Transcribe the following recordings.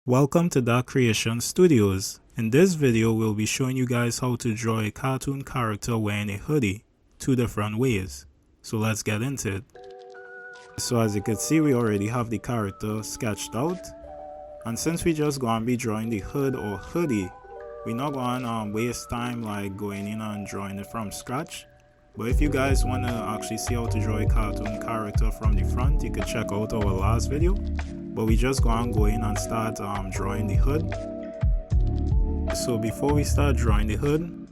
Welcome to Dark Creation Studios. In this video, we'll be showing you guys how to draw a cartoon character wearing a hoodie, two different ways. So let's get into it. So as you can see, we already have the character sketched out. And since we just gonna be drawing the hood or hoodie, we're not gonna waste time like going in and drawing it from scratch. But if you guys want to actually see how to draw a cartoon character from the front, you can check out our last video. But we just gonna go in and start drawing the hood. So before we start drawing the hood,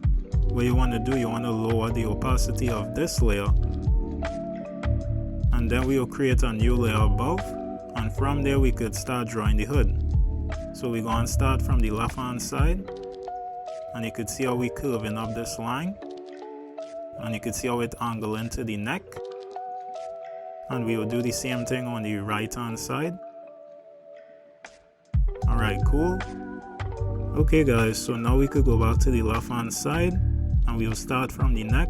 what you want to do, you want to lower the opacity of this layer, and then we will create a new layer above, and from there we could start drawing the hood. So we're gonna start from the left hand side, and you could see how we curving up this line, and you can see how it angle into the neck, and we will do the same thing on the right hand side. Alright, cool. Okay guys, so now we could go back to the left hand side, and we will start from the neck,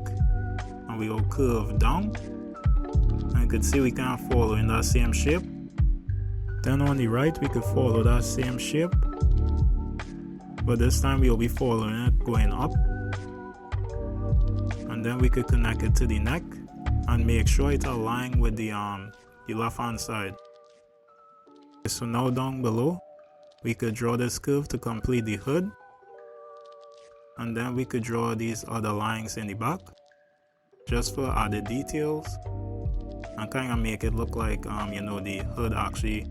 and we will curve down, and you can see we can follow in that same shape. Then on the right we could follow that same shape, but this time we will be following it going up. And then we could connect it to the neck and make sure it aligns with the left hand side. So now down below we could draw this curve to complete the hood, and then we could draw these other lines in the back just for added details and kind of make it look like the hood actually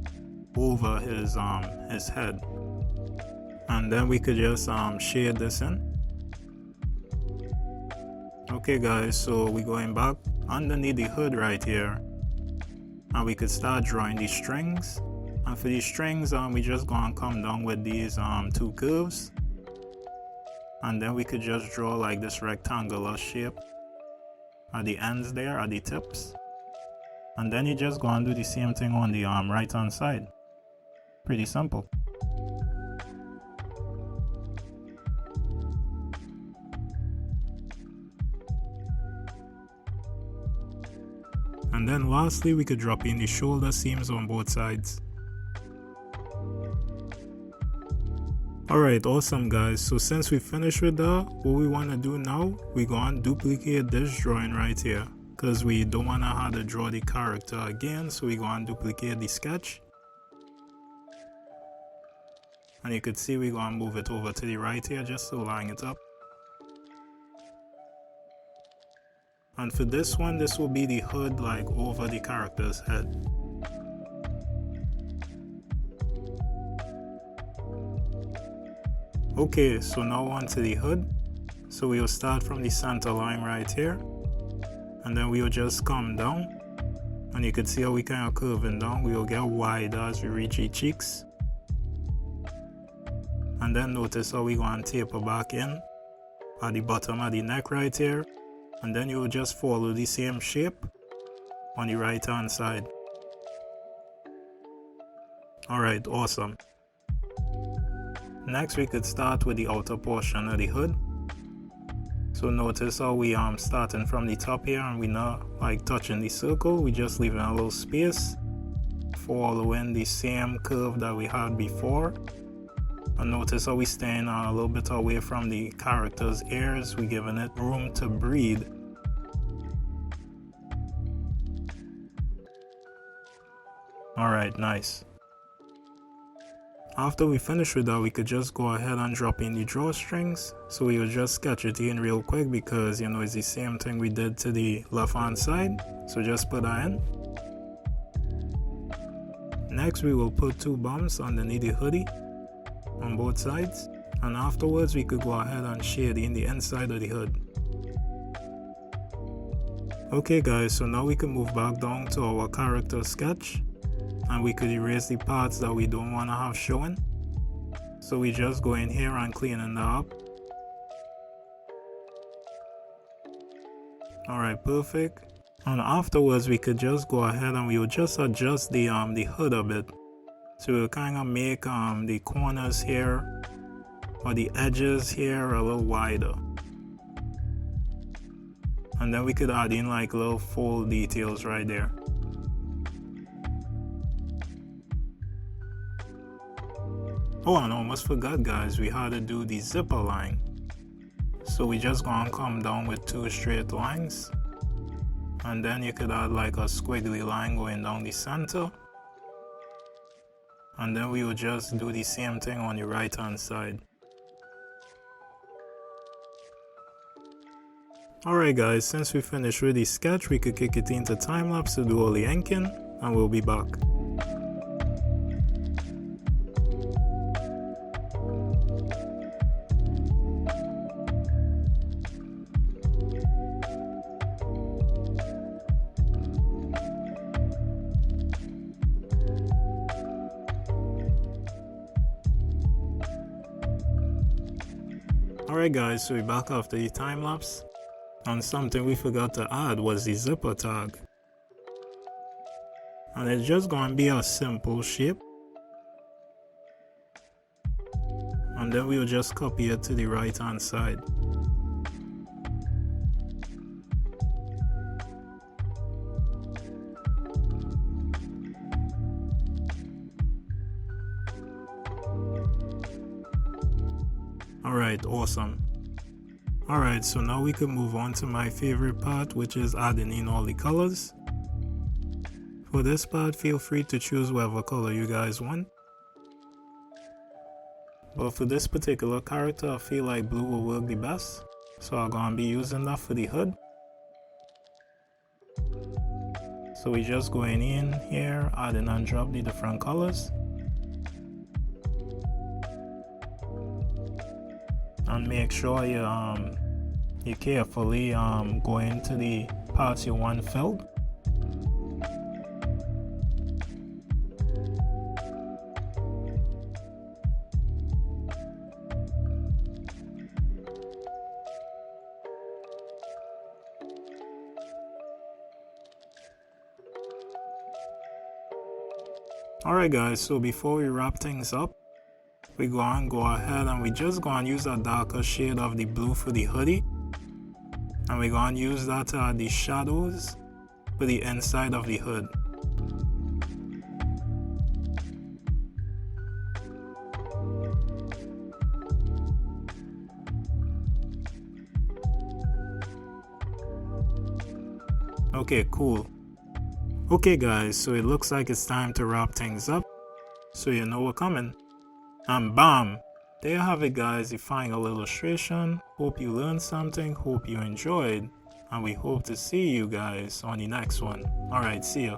over his head. And then we could just shade this in. Okay guys, so we're going back underneath the hood right here, and we could start drawing the strings. And for these strings, we just gonna come down with these two curves, and then we could just draw like this rectangular shape at the ends there, at the tips. And then you just gonna do the same thing on the right hand side. Pretty simple. And then lastly, we could drop in the shoulder seams on both sides. Alright, awesome guys. So since we finished with that, what we want to do now, we're going to duplicate this drawing right here, because we don't want to have to draw the character again. So we're going to duplicate the sketch, and you could see we're going to move it over to the right here just to line it up. And for this one, this will be the hood like over the character's head. Okay, so now on to the hood. So we will start from the center line right here, and then we will just come down, and you can see how we kind of curving down. We will get wider as we reach the cheeks, and then notice how we going to taper back in at the bottom of the neck right here, and then you will just follow the same shape on the right hand side. Alright, awesome. Next we could start with the outer portion of the hood. So notice how we starting from the top here, and we not like touching the circle, we just leaving a little space, following the same curve that we had before. And notice how we staying a little bit away from the character's ears, we giving it room to breathe. Alright, nice. After we finish with that, we could just go ahead and drop in the drawstrings. So we will just sketch it in real quick, because it's the same thing we did to the left hand side. So just put that in. Next we will put two bumps underneath the hoodie on both sides, and afterwards we could go ahead and shade in the inside of the hood. Okay guys, so now we can move back down to our character sketch, and we could erase the parts that we don't want to have showing. So we just go in here and cleaning that up. Alright, perfect. And afterwards we could just go ahead and we will just adjust the hood a bit. So we'll kind of make the corners here, or the edges here, a little wider. And then we could add in like little fold details right there. Oh, and I almost forgot guys, we had to do the zipper line. So we just gonna come down with 2 straight lines, and then you could add like a squiggly line going down the center, and then we will just do the same thing on the right hand side. Alright guys, since we finished with the sketch, we could kick it into time lapse to do all the inking, and we'll be back. Alright guys, so we're back after the time lapse, and something we forgot to add was the zipper tag. And it's just going to be a simple shape, and then we'll just copy it to the right hand side. Alright, awesome. Alright, so now we can move on to my favorite part, which is adding in all the colors. For this part, feel free to choose whatever color you guys want. But for this particular character, I feel like blue will work the best, so I'm gonna be using that for the hood. So we're just going in here, adding and drop the different colors. And make sure you carefully go into the parts you want filled. Alright guys, so before we wrap things up, we're going to go ahead and we just going to use a darker shade of the blue for the hoodie, and we're going to use that to add the shadows for the inside of the hood. Okay, cool. Okay guys, so it looks like it's time to wrap things up, so you know we're coming. And bam! There you have it guys, the final illustration. Hope you learned something, hope you enjoyed, and we hope to see you guys on the next one. Alright, see ya.